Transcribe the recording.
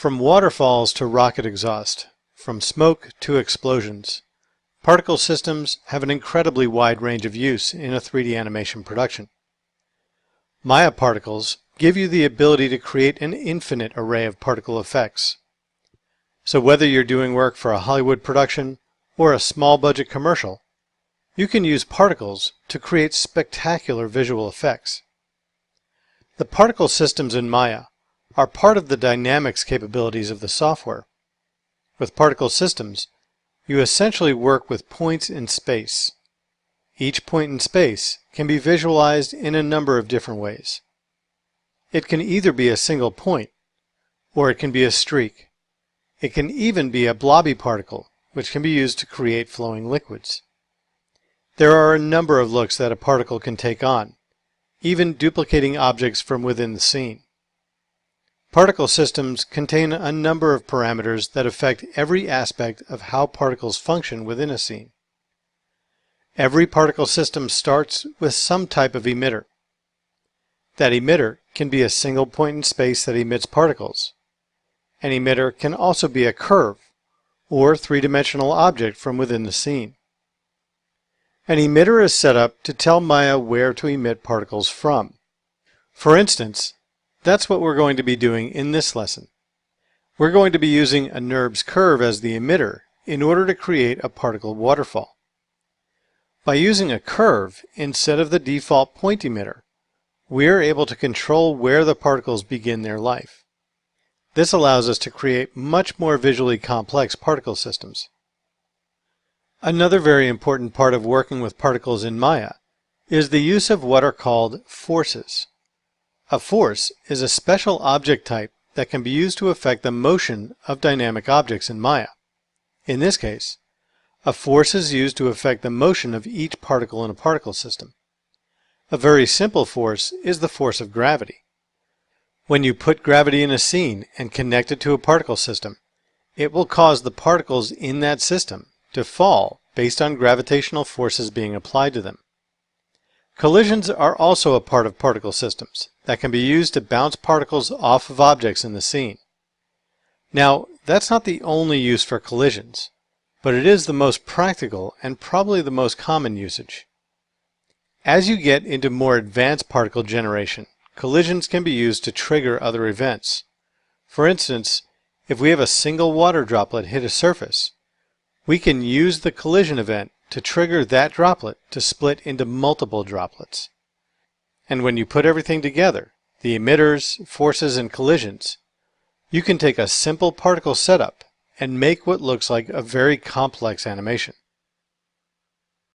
From waterfalls to rocket exhaust, from smoke to explosions, particle systems have an incredibly wide range of use in a 3D animation production. Maya particles give you the ability to create an infinite array of particle effects. So whether you're doing work for a Hollywood production or a small budget commercial, you can use particles to create spectacular visual effects. The particle systems in Maya are part of the dynamics capabilities of the software. With particle systems, you essentially work with points in space. Each point in space can be visualized in a number of different ways. It can either be a single point, or it can be a streak. It can even be a blobby particle, which can be used to create flowing liquids. There are a number of looks that a particle can take on, even duplicating objects from within the scene. Particle systems contain a number of parameters that affect every aspect of how particles function within a scene. Every particle system starts with some type of emitter. That emitter can be a single point in space that emits particles. An emitter can also be a curve or three-dimensional object from within the scene. An emitter is set up to tell Maya where to emit particles from. For instance, that's what we're going to be doing in this lesson. We're going to be using a NURBS curve as the emitter in order to create a particle waterfall. By using a curve instead of the default point emitter, we are able to control where the particles begin their life. This allows us to create much more visually complex particle systems. Another very important part of working with particles in Maya is the use of what are called forces. A force is a special object type that can be used to affect the motion of dynamic objects in Maya. In this case, a force is used to affect the motion of each particle in a particle system. A very simple force is the force of gravity. When you put gravity in a scene and connect it to a particle system, it will cause the particles in that system to fall based on gravitational forces being applied to them. Collisions are also a part of particle systems that can be used to bounce particles off of objects in the scene. Now, that's not the only use for collisions, but it is the most practical and probably the most common usage. As you get into more advanced particle generation, collisions can be used to trigger other events. For instance, if we have a single water droplet hit a surface, we can use the collision event to trigger that droplet to split into multiple droplets. And when you put everything together, the emitters, forces, and collisions, you can take a simple particle setup and make what looks like a very complex animation.